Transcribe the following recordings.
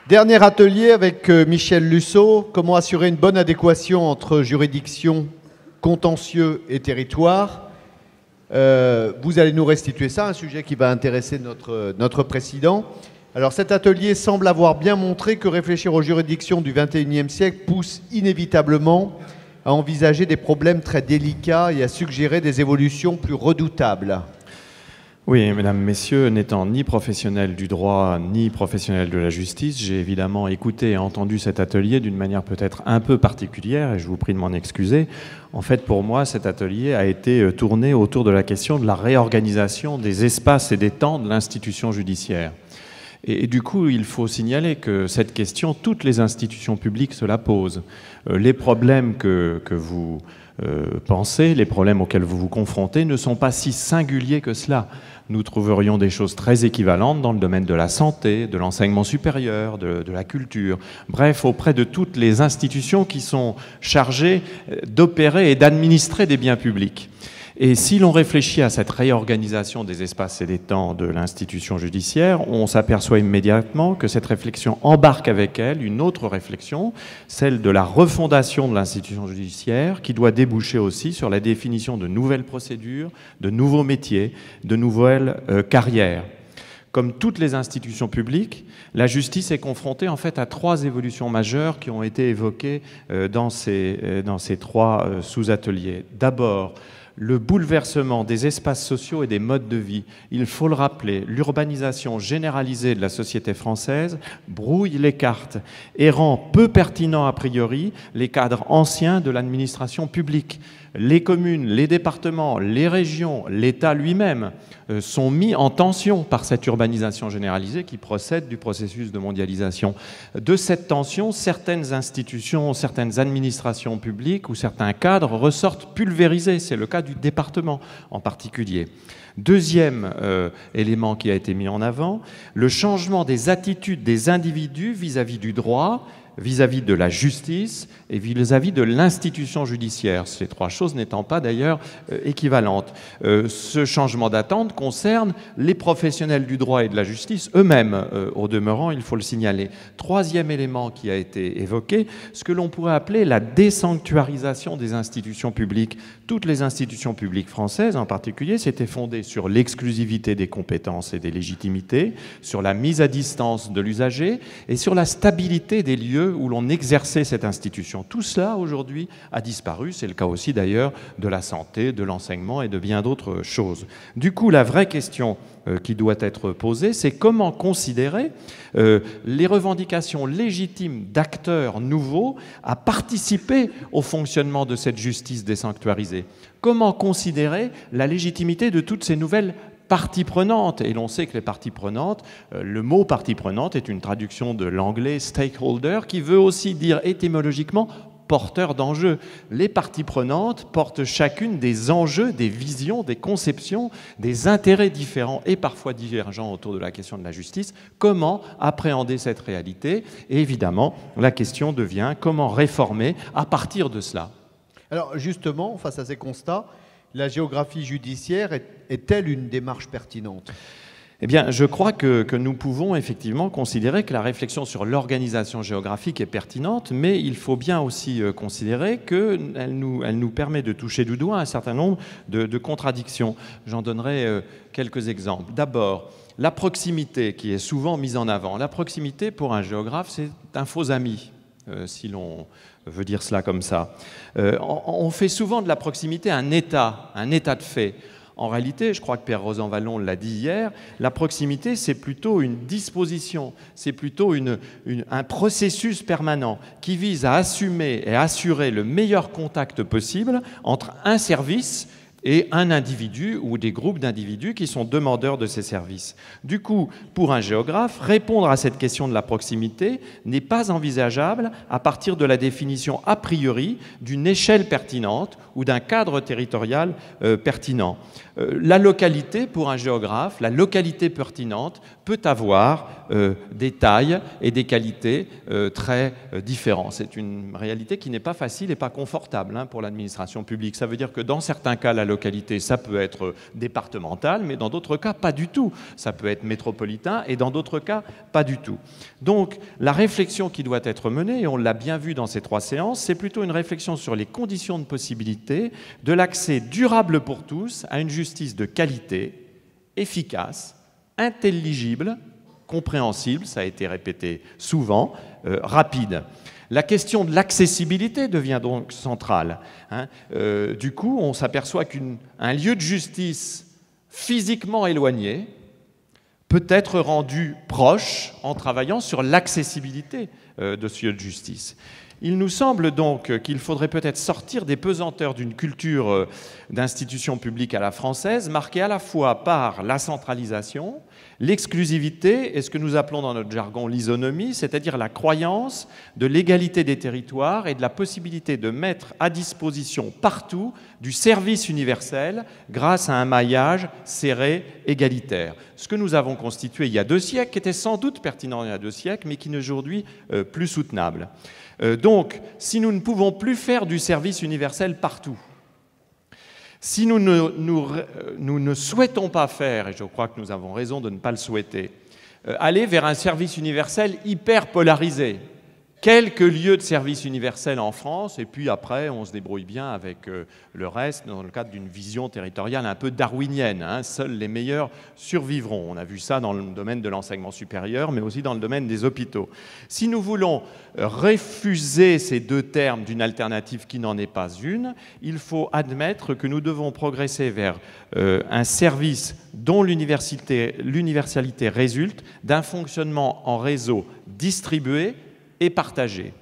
Dernier atelier avec Michel Lusseau, comment assurer une bonne adéquation entre juridiction, contentieux et territoire. Vous allez nous restituer ça, un sujet qui va intéresser notre président. Alors cet atelier semble avoir bien montré que réfléchir aux juridictions du XXIe siècle pousse inévitablement à envisager des problèmes très délicats et à suggérer des évolutions plus redoutables. Oui, mesdames, messieurs, n'étant ni professionnel du droit, ni professionnel de la justice, j'ai évidemment écouté et entendu cet atelier d'une manière peut-être un peu particulière, et je vous prie de m'en excuser. En fait, pour moi, cet atelier a été tourné autour de la question de la réorganisation des espaces et des temps de l'institution judiciaire. Et du coup, il faut signaler que cette question, toutes les institutions publiques se la posent. Les problèmes que vous pensez, les problèmes auxquels vous vous confrontez ne sont pas si singuliers que cela. Nous trouverions des choses très équivalentes dans le domaine de la santé, de l'enseignement supérieur, de la culture, bref, auprès de toutes les institutions qui sont chargées d'opérer et d'administrer des biens publics. Et si l'on réfléchit à cette réorganisation des espaces et des temps de l'institution judiciaire, on s'aperçoit immédiatement que cette réflexion embarque avec elle une autre réflexion, celle de la refondation de l'institution judiciaire, qui doit déboucher aussi sur la définition de nouvelles procédures, de nouveaux métiers, de nouvelles carrières. Comme toutes les institutions publiques, la justice est confrontée en fait à trois évolutions majeures qui ont été évoquées dans ces trois sous-ateliers. D'abord, le bouleversement des espaces sociaux et des modes de vie. Il faut le rappeler, l'urbanisation généralisée de la société française brouille les cartes et rend peu pertinent a priori les cadres anciens de l'administration publique. Les communes, les départements, les régions, l'État lui-même sont mis en tension par cette urbanisation généralisée qui procède du processus de mondialisation. De cette tension, certaines institutions, certaines administrations publiques ou certains cadres ressortent pulvérisés. C'est le cas du département en particulier. Deuxième élément qui a été mis en avant, le changement des attitudes des individus vis-à-vis du droit, vis-à-vis de la justice et vis-à-vis de l'institution judiciaire, ces trois choses n'étant pas d'ailleurs équivalentes. Ce changement d'attente concerne les professionnels du droit et de la justice eux-mêmes, au demeurant, il faut le signaler. Troisième élément qui a été évoqué, ce que l'on pourrait appeler la désanctuarisation des institutions publiques. Toutes les institutions publiques françaises, en particulier, s'étaient fondées sur l'exclusivité des compétences et des légitimités, sur la mise à distance de l'usager et sur la stabilité des lieux où l'on exerçait cette institution. Tout cela, aujourd'hui, a disparu. C'est le cas aussi, d'ailleurs, de la santé, de l'enseignement et de bien d'autres choses. Du coup, la vraie question qui doit être posée, c'est comment considérer les revendications légitimes d'acteurs nouveaux à participer au fonctionnement de cette justice désanctuarisée. Comment considérer la légitimité de toutes ces nouvelles parties prenantes, et l'on sait que les parties prenantes, le mot partie prenante est une traduction de l'anglais stakeholder qui veut aussi dire étymologiquement porteur d'enjeux. Les parties prenantes portent chacune des enjeux, des visions, des conceptions, des intérêts différents et parfois divergents autour de la question de la justice. Comment appréhender cette réalité? Et évidemment, la question devient comment réformer à partir de cela. Alors justement, face à ces constats, la géographie judiciaire est-elle une démarche pertinente ? Eh bien, je crois que nous pouvons effectivement considérer que la réflexion sur l'organisation géographique est pertinente, mais il faut bien aussi considérer qu'elle nous permet de toucher du doigt un certain nombre de contradictions. J'en donnerai quelques exemples. D'abord, la proximité qui est souvent mise en avant. La proximité, pour un géographe, c'est un faux ami, si l'on veut dire cela comme ça. On fait souvent de la proximité un état de fait. En réalité, je crois que Pierre Rosanvallon l'a dit hier, la proximité, c'est plutôt une disposition, c'est plutôt un processus permanent qui vise à assumer et à assurer le meilleur contact possible entre un service et un individu ou des groupes d'individus qui sont demandeurs de ces services. Du coup, pour un géographe, répondre à cette question de la proximité n'est pas envisageable à partir de la définition a priori d'une échelle pertinente ou d'un cadre territorial pertinent. La localité, pour un géographe, la localité pertinente peut avoir des tailles et des qualités très différentes. C'est une réalité qui n'est pas facile et pas confortable pour l'administration publique. Ça veut dire que dans certains cas, la localité, ça peut être départemental, mais dans d'autres cas, pas du tout. Ça peut être métropolitain, et dans d'autres cas, pas du tout. Donc, la réflexion qui doit être menée, et on l'a bien vu dans ces 3 séances, c'est plutôt une réflexion sur les conditions de possibilité de l'accès durable pour tous à une justice de qualité, efficace, intelligible, compréhensible, ça a été répété souvent, rapide. La question de l'accessibilité devient donc centrale. Du coup, on s'aperçoit qu'un lieu de justice physiquement éloigné peut être rendu proche en travaillant sur l'accessibilité de ce lieu de justice. Il nous semble donc qu'il faudrait peut-être sortir des pesanteurs d'une culture d'institutions publiques à la française, marquée à la fois par la centralisation, l'exclusivité et ce que nous appelons dans notre jargon l'isonomie, c'est-à-dire la croyance de l'égalité des territoires et de la possibilité de mettre à disposition partout du service universel grâce à un maillage serré, égalitaire. Ce que nous avons constitué il y a 2 siècles, qui était sans doute pertinent il y a 2 siècles, mais qui n'est aujourd'hui plus soutenable. Donc, si nous ne pouvons plus faire du service universel partout, si nous ne souhaitons pas faire, et je crois que nous avons raison de ne pas le souhaiter, aller vers un service universel hyper polarisé, quelques lieux de service universel en France, et puis après, on se débrouille bien avec le reste dans le cadre d'une vision territoriale un peu darwinienne. Seuls les meilleurs survivront. On a vu ça dans le domaine de l'enseignement supérieur, mais aussi dans le domaine des hôpitaux. Si nous voulons refuser ces 2 termes d'une alternative qui n'en est pas une, il faut admettre que nous devons progresser vers un service dont l'universalité résulte d'un fonctionnement en réseau distribué et partagé.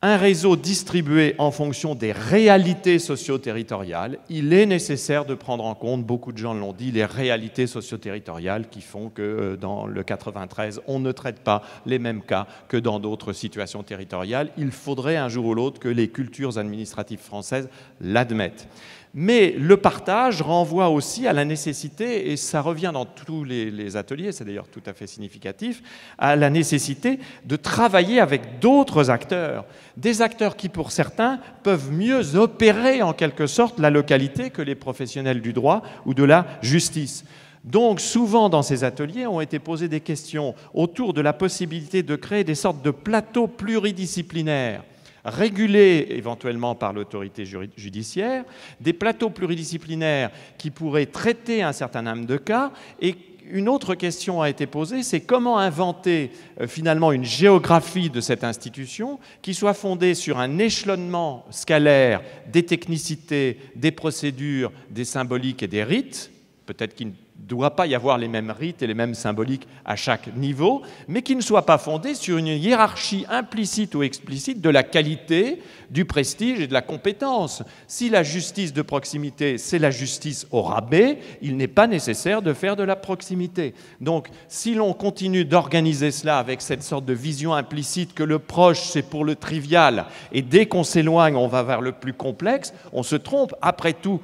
Un réseau distribué en fonction des réalités socio-territoriales, il est nécessaire de prendre en compte, beaucoup de gens l'ont dit, les réalités socio-territoriales qui font que dans le 93, on ne traite pas les mêmes cas que dans d'autres situations territoriales. Il faudrait un jour ou l'autre que les cultures administratives françaises l'admettent. Mais le partage renvoie aussi à la nécessité, et ça revient dans tous les ateliers, c'est d'ailleurs tout à fait significatif, à la nécessité de travailler avec d'autres acteurs, des acteurs qui, pour certains, peuvent mieux opérer en quelque sorte la localité que les professionnels du droit ou de la justice. Donc, souvent dans ces ateliers ont été posées des questions autour de la possibilité de créer des sortes de plateaux pluridisciplinaires, régulés éventuellement par l'autorité judiciaire, des plateaux pluridisciplinaires qui pourraient traiter un certain nombre de cas. Et une autre question a été posée, c'est comment inventer finalement une géographie de cette institution qui soit fondée sur un échelonnement scalaire des technicités, des procédures, des symboliques et des rites, peut-être qu'il ne doit pas y avoir les mêmes rites et les mêmes symboliques à chaque niveau, mais qui ne soit pas fondé sur une hiérarchie implicite ou explicite de la qualité, du prestige et de la compétence. Si la justice de proximité, c'est la justice au rabais, il n'est pas nécessaire de faire de la proximité. Donc, si l'on continue d'organiser cela avec cette sorte de vision implicite que le proche, c'est pour le trivial, et dès qu'on s'éloigne, on va vers le plus complexe, on se trompe. Après tout,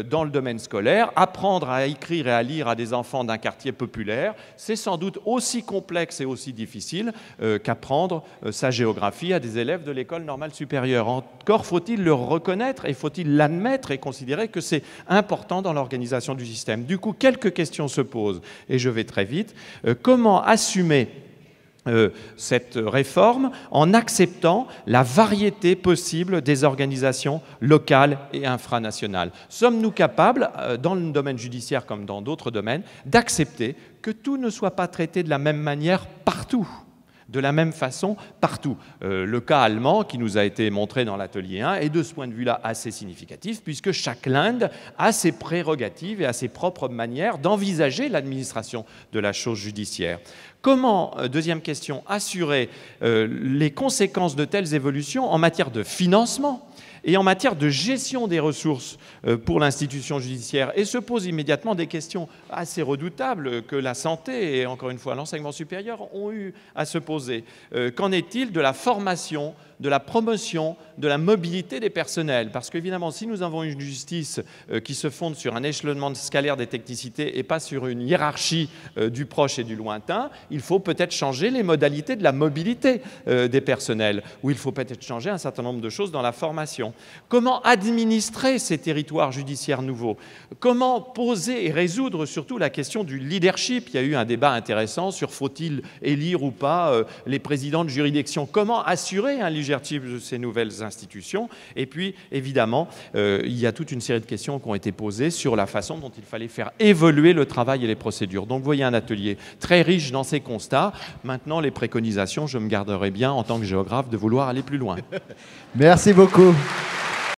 dans le domaine scolaire, apprendre à écrire et à lire à des enfants d'un quartier populaire, c'est sans doute aussi complexe et aussi difficile qu'apprendre sa géographie à des élèves de l'école normale supérieure. Encore faut-il le reconnaître et faut-il l'admettre et considérer que c'est important dans l'organisation du système. Du coup, quelques questions se posent, et je vais très vite. Comment assumer cette réforme en acceptant la variété possible des organisations locales et infranationales? Sommes-nous capables, dans le domaine judiciaire comme dans d'autres domaines, d'accepter que tout ne soit pas traité de la même manière partout, de la même façon partout? Le cas allemand qui nous a été montré dans l'atelier 1 est de ce point de vue-là assez significatif, puisque chaque lande a ses prérogatives et a ses propres manières d'envisager l'administration de la chose judiciaire. Comment, deuxième question, assurer les conséquences de telles évolutions en matière de financement et en matière de gestion des ressources pour l'institution judiciaire? Et se posent immédiatement des questions assez redoutables que la santé et, encore une fois, l'enseignement supérieur ont eu à se poser. Qu'en est-il de la formation de la promotion, de la mobilité des personnels. Parce qu'évidemment, si nous avons une justice qui se fonde sur un échelonnement scalaire des technicités et pas sur une hiérarchie du proche et du lointain, il faut peut-être changer les modalités de la mobilité des personnels, ou il faut peut-être changer un certain nombre de choses dans la formation. Comment administrer ces territoires judiciaires nouveaux? Comment poser et résoudre surtout la question du leadership? Il y a eu un débat intéressant sur faut-il élire ou pas les présidents de juridiction. Comment assurer un leadership de ces nouvelles institutions? Et puis, évidemment, il y a toute une série de questions qui ont été posées sur la façon dont il fallait faire évoluer le travail et les procédures. Donc, vous voyez un atelier très riche dans ces constats. Maintenant, les préconisations, je me garderai bien, en tant que géographe, de vouloir aller plus loin. Merci beaucoup.